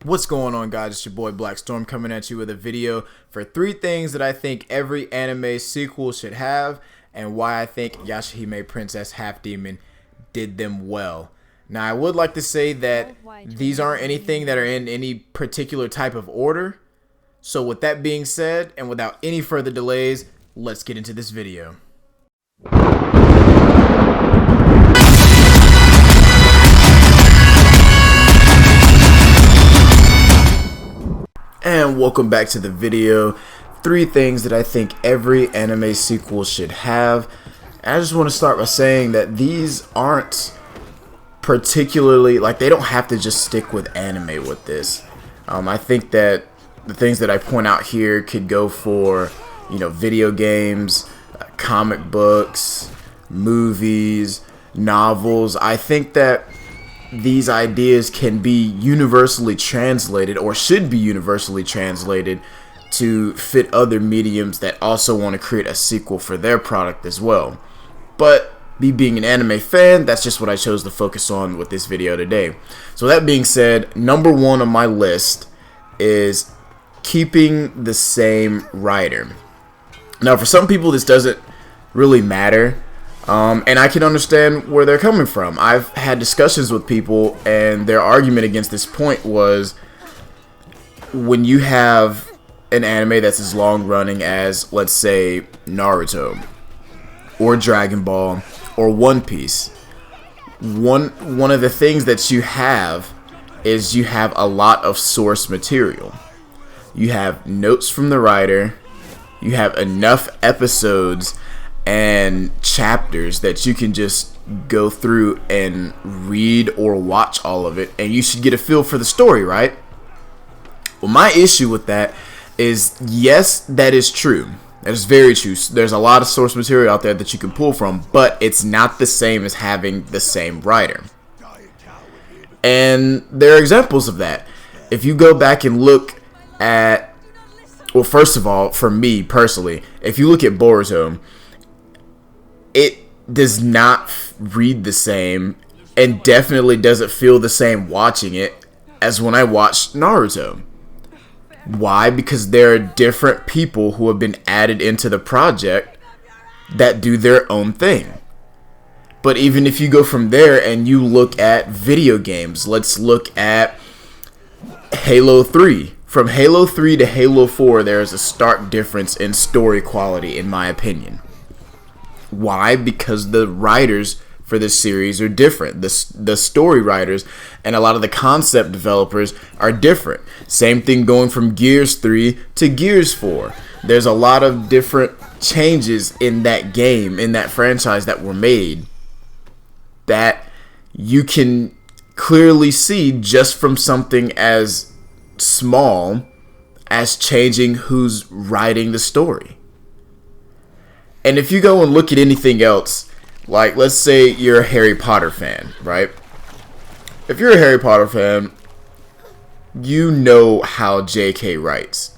What's going on, guys? It's your boy BlkStorm coming at you with a video for 3 things that I think every anime sequel should have and why I think Yashahime Princess Half Demon did them well. Now, I would like to say that these aren't anything that are in any particular type of order. So with that being said, and without any further delays, let's get into this video. And welcome back to the video. 3 things that I think every anime sequel should have. And I just want to start by saying that these aren't particularly, like, they don't have to just stick with anime with this. I think that the things that I point out here could go for, video games, comic books, movies, novels. I think that these ideas can be universally translated, or should be universally translated, to fit other mediums that also want to create a sequel for their product as well. But me being an anime fan, that's just what I chose to focus on with this video today. So that being said, number 1 on my list is keeping the same writer. Now, for some people this doesn't really matter. And I can understand where they're coming from. I've had discussions with people, and their argument against this point was, when you have an anime that's as long running as, let's say, Naruto or Dragon Ball or One Piece, one of the things that you have is you have a lot of source material. You have notes from the writer. You have enough episodes and chapters that you can just go through and read or watch all of it, and you should get a feel for the story, right? Well, my issue with that is, yes, that is true. That is very true. There's a lot of source material out there that you can pull from, but it's not the same as having the same writer. And there are examples of that. If you go back and look at, well, first of all, for me personally, if you look at Boruto, it does not read the same, and definitely doesn't feel the same watching it as when I watched Naruto. Why? Because there are different people who have been added into the project that do their own thing. But even if you go from there and you look at video games, let's look at Halo 3. From Halo 3 to Halo 4, there is a stark difference in story quality, in my opinion. Why? Because the writers for this series are different. The story writers and a lot of the concept developers are different. Same thing going from Gears 3 to Gears 4. There's a lot of different changes in that game, in that franchise, that were made that you can clearly see just from something as small as changing who's writing the story. And if you go and look at anything else, like, let's say you're a Harry Potter fan, right? If you're a Harry Potter fan, you know how JK writes.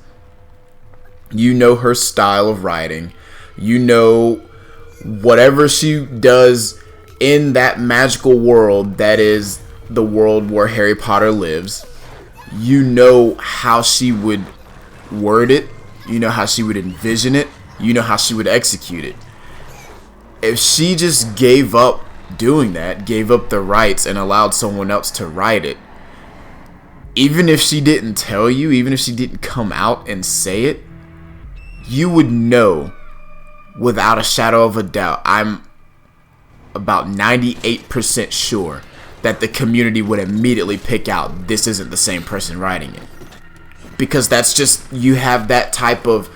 You know her style of writing. You know whatever she does in that magical world that is the world where Harry Potter lives. You know how she would word it. You know how she would envision it. You know how she would execute it. If she just gave up doing that, gave up the rights and allowed someone else to write it, even if she didn't tell you, even if she didn't come out and say it, you would know without a shadow of a doubt. I'm about 98% sure that the community would immediately pick out, this isn't the same person writing it. Because that's just, you have that type of,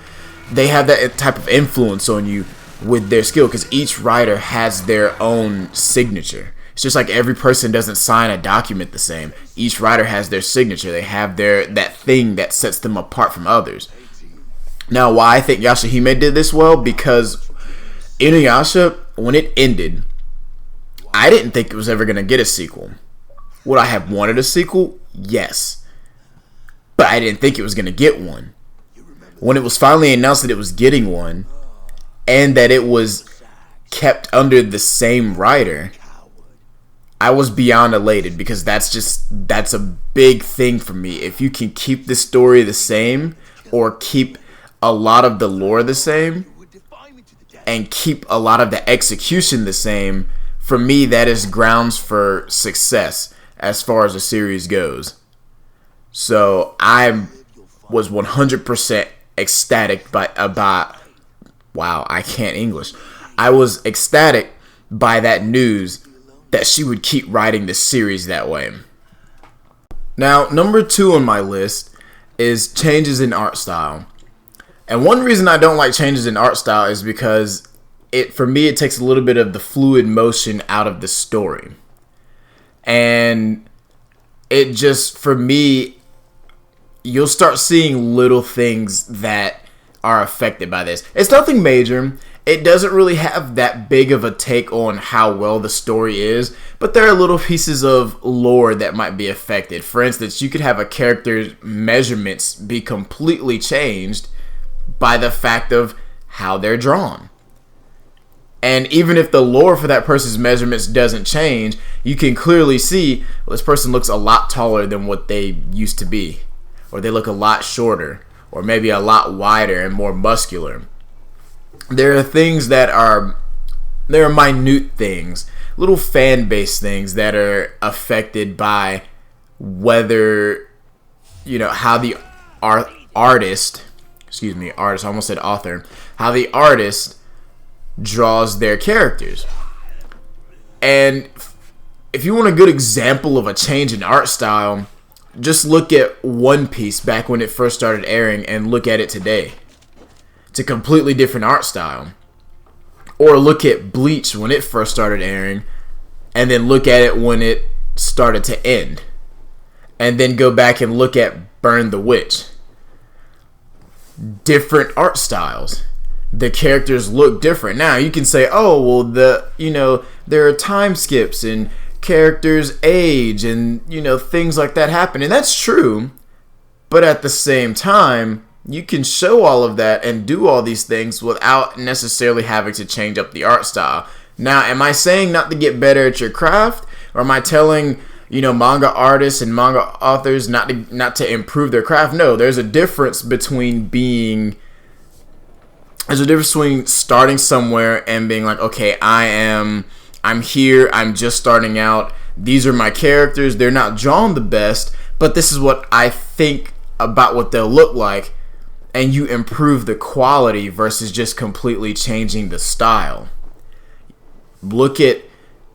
they have that type of influence on you with their skill, because each writer has their own signature. It's just like every person doesn't sign a document the same. Each writer has their signature. They have that thing that sets them apart from others. Now, why I think Yashahime did this well, because Inuyasha, when it ended, I didn't think it was ever going to get a sequel. Would I have wanted a sequel? Yes. But I didn't think it was going to get one. When it was finally announced that it was getting one, and that it was kept under the same writer, I was beyond elated, because that's a big thing for me. If you can keep the story the same, or keep a lot of the lore the same, and keep a lot of the execution the same, for me, that is grounds for success as far as the series goes. So I was 100% ecstatic wow, I can't English. I was ecstatic by that news that she would keep writing the series that way. Now, number 2 on my list is changes in art style. And one reason I don't like changes in art style is because for me, it takes a little bit of the fluid motion out of the story. And it just, for me, you'll start seeing little things that are affected by this. It's nothing major. It doesn't really have that big of a take on how well the story is, but there are little pieces of lore that might be affected. For instance, you could have a character's measurements be completely changed by the fact of how they're drawn. And even if the lore for that person's measurements doesn't change, you can clearly see, well, this person looks a lot taller than what they used to be. Or they look a lot shorter. Or maybe a lot wider and more muscular. There are things there are minute things, little fan base things that are affected by whether, how the artist, I almost said author, how the artist draws their characters. And if you want a good example of a change in art style, just look at One Piece back when it first started airing and look at it today. It's a completely different art style. Or look at Bleach when it first started airing, and then look at it when it started to end. And then go back and look at Burn the Witch. Different art styles. The characters look different. Now you can say, oh, well, there are time skips and characters age and, things like that happen. And that's true. But at the same time, you can show all of that and do all these things without necessarily having to change up the art style. Now, am I saying not to get better at your craft? Or am I telling, manga artists and manga authors not to improve their craft? No, there's a difference between starting somewhere and being like, okay, I'm here, I'm just starting out. These are my characters. They're not drawn the best, but this is what I think about what they'll look like. And you improve the quality versus just completely changing the style. Look at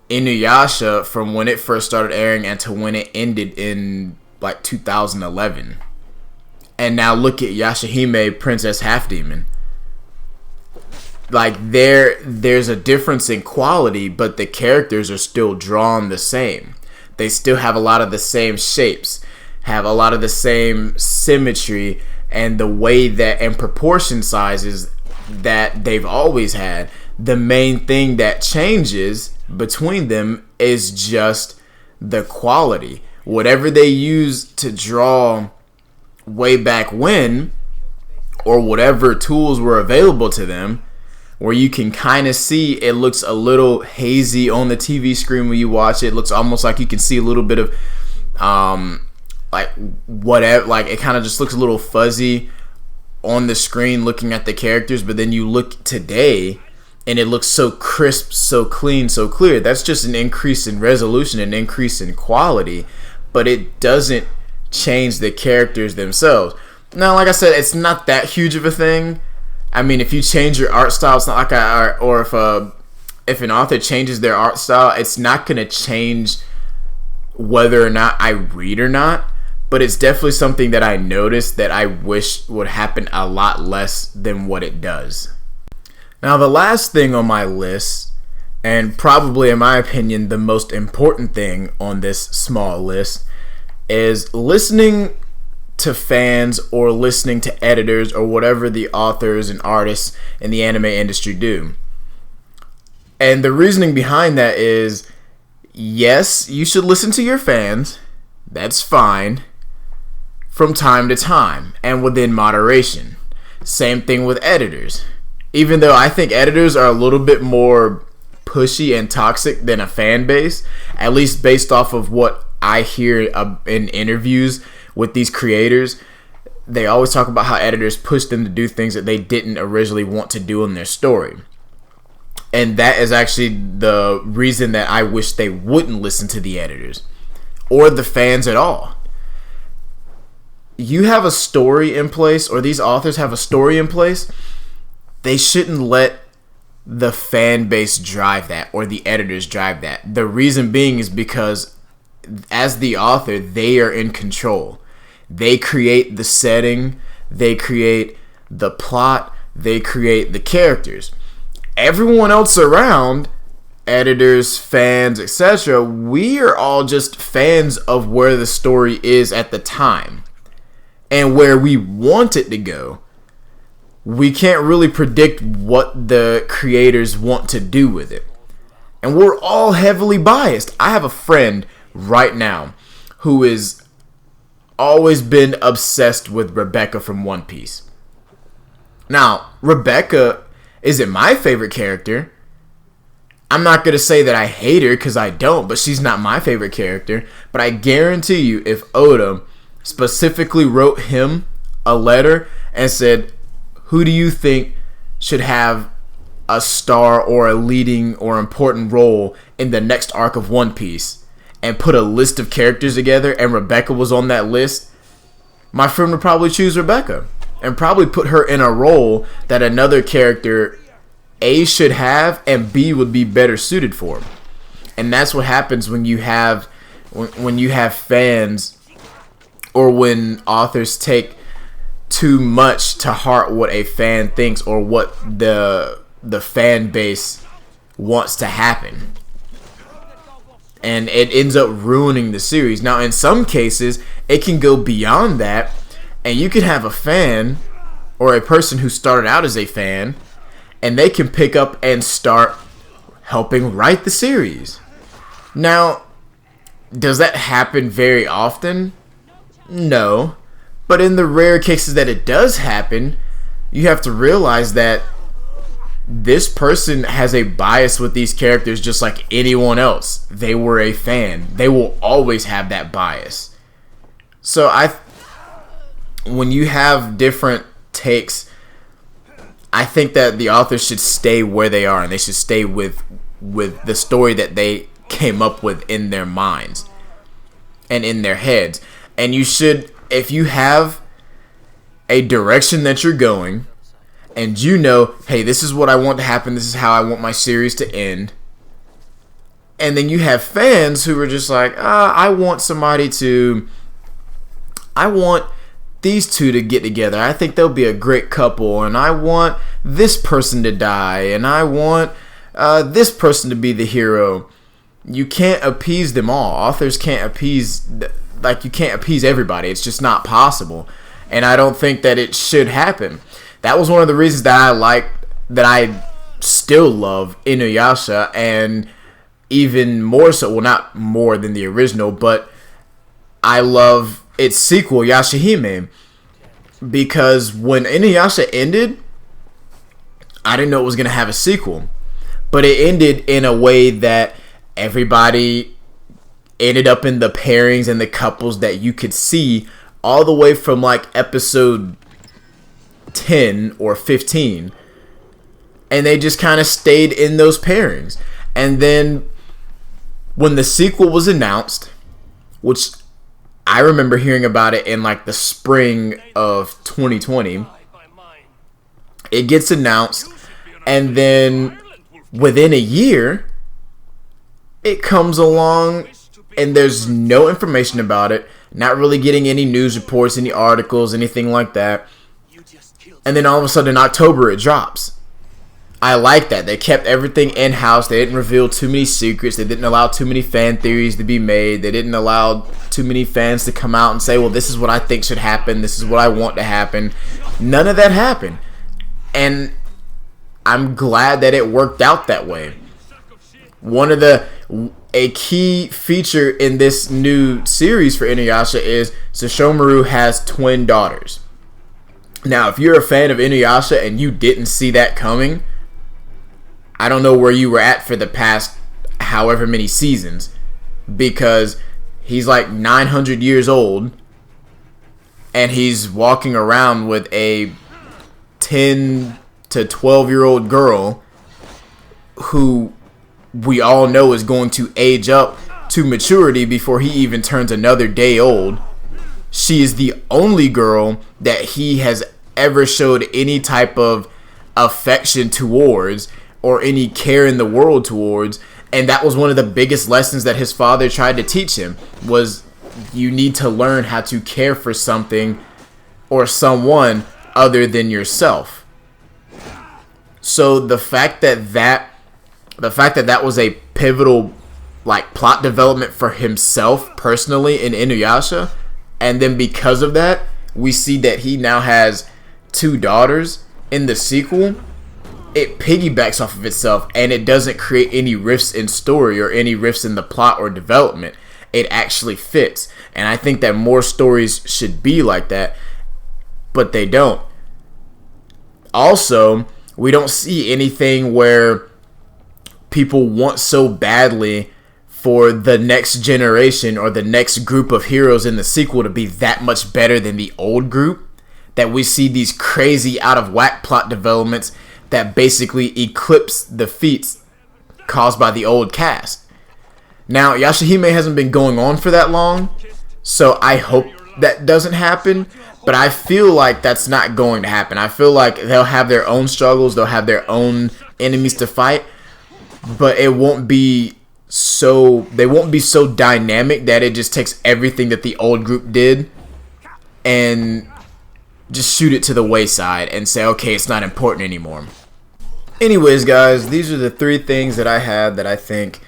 Inuyasha from when it first started airing and to when it ended in 2011. And now look at Yashahime, Princess Half Demon. There's a difference in quality, but the characters are still drawn the same. They still have a lot of the same shapes, have a lot of the same symmetry, and the way that and proportion sizes that they've always had. The main thing that changes between them is just the quality. Whatever they used to draw way back when, or whatever tools were available to them, where you can kind of see it looks a little hazy on the TV screen when you watch it. It looks almost like you can see a little bit of it kind of just looks a little fuzzy on the screen looking at the characters, but then you look today and it looks so crisp, so clean, so clear. That's just an increase in resolution, an increase in quality, but it doesn't change the characters themselves. Now, like I said, it's not that huge of a thing. I mean, if you change your art style, it's not like if an author changes their art style, it's not going to change whether or not I read or not. But it's definitely something that I noticed that I wish would happen a lot less than what it does. Now, the last thing on my list, and probably in my opinion the most important thing on this small list, is listening to fans or listening to editors or whatever the authors and artists in the anime industry do. And the reasoning behind that is, yes, you should listen to your fans. That's fine. From time to time and within moderation. Same thing with editors. Even though I think editors are a little bit more pushy and toxic than a fan base, at least based off of what I hear in interviews with these creators. They always talk about how editors push them to do things that they didn't originally want to do in their story. And that is actually the reason that I wish they wouldn't listen to the editors or the fans at all. You have a story in place, or these authors have a story in place, they shouldn't let the fan base drive that or the editors drive that. The reason being is because as the author, they are in control. They create the setting, they create the plot, they create the characters. Everyone else around, editors, fans, etc., we are all just fans of where the story is at the time and where we want it to go. We can't really predict what the creators want to do with it. And we're all heavily biased. I have a friend right now who has always been obsessed with Rebecca from One Piece. Now, Rebecca isn't my favorite character. I'm not going to say that I hate her because I don't, but she's not my favorite character. But I guarantee you, if Oda specifically wrote him a letter and said, who do you think should have a star or a leading or important role in the next arc of One Piece, and put a list of characters together and Rebecca was on that list, my friend would probably choose Rebecca and probably put her in a role that another character A should have and B would be better suited for. And that's what happens when you have fans, or when authors take too much to heart what a fan thinks or what the fan base wants to happen. And it ends up ruining the series. Now, in some cases, it can go beyond that, and you can have a fan or a person who started out as a fan, and they can pick up and start helping write the series. Now, does that happen very often? No. But in the rare cases that it does happen, you have to realize that this person has a bias with these characters just like anyone else. They were a fan. They will always have that bias. So when you have different takes, I think that the authors should stay where they are, and they should stay with the story that they came up with in their minds and in their heads. And you should, if you have a direction that you're going, and you know, hey, this is what I want to happen, this is how I want my series to end, and then you have fans who are just like, I want these two to get together, I think they'll be a great couple, and I want this person to die, and I want this person to be the hero. You can't appease them all. Authors can't appease, you can't appease everybody. It's just not possible. And I don't think that it should happen. That was one of the reasons that I still love Inuyasha, and even more so, well, not more than the original, but I love its sequel, Yashahime, because when Inuyasha ended, I didn't know it was going to have a sequel, but it ended in a way that everybody ended up in the pairings and the couples that you could see all the way from like episode 10 or 15, and they just kind of stayed in those pairings. And then when the sequel was announced, which I remember hearing about it in like the spring of 2020, it gets announced, and then within a year it comes along and there's no information about it, not really getting any news reports, any articles, anything like that. And then all of a sudden in October it drops. I like that. They kept everything in-house. They didn't reveal too many secrets. They didn't allow too many fan theories to be made. They didn't allow too many fans to come out and say, well, this is what I think should happen. This is what I want to happen. None of that happened. And I'm glad that it worked out that way. A key feature in this new series for Inuyasha is Sesshomaru has twin daughters. Now, if you're a fan of Inuyasha and you didn't see that coming, I don't know where you were at for the past however many seasons, because he's like 900 years old and he's walking around with a 10 to 12-year-old girl who we all know is going to age up to maturity before he even turns another day old. She is the only girl that he has ever showed any type of affection towards or any care in the world towards. And that was one of the biggest lessons that his father tried to teach him, was you need to learn how to care for something or someone other than yourself. So the fact that that was a pivotal like plot development for himself personally in Inuyasha, and then because of that we see that he now has 2 daughters in the sequel, it piggybacks off of itself, and it doesn't create any rifts in story or any rifts in the plot or development. It actually fits, and I think that more stories should be like that, but they don't. Also, we don't see anything where people want so badly for the next generation or the next group of heroes in the sequel to be that much better than the old group, that we see these crazy out of whack plot developments that basically eclipse the feats caused by the old cast. Now, Yashahime hasn't been going on for that long, so I hope that doesn't happen, but I feel like that's not going to happen. I feel like they'll have their own struggles, they'll have their own enemies to fight, but they won't be so dynamic that it just takes everything that the old group did and just shoot it to the wayside and say, okay, it's not important anymore. Anyways, guys, these are the 3 things that I had that I think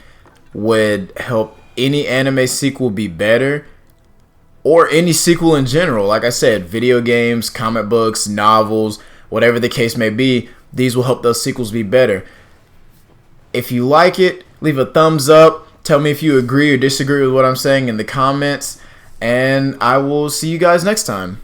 would help any anime sequel be better, or any sequel in general. Like I said, video games, comic books, novels, whatever the case may be, these will help those sequels be better. If you like it, leave a thumbs up. Tell me if you agree or disagree with what I'm saying in the comments, and I will see you guys next time.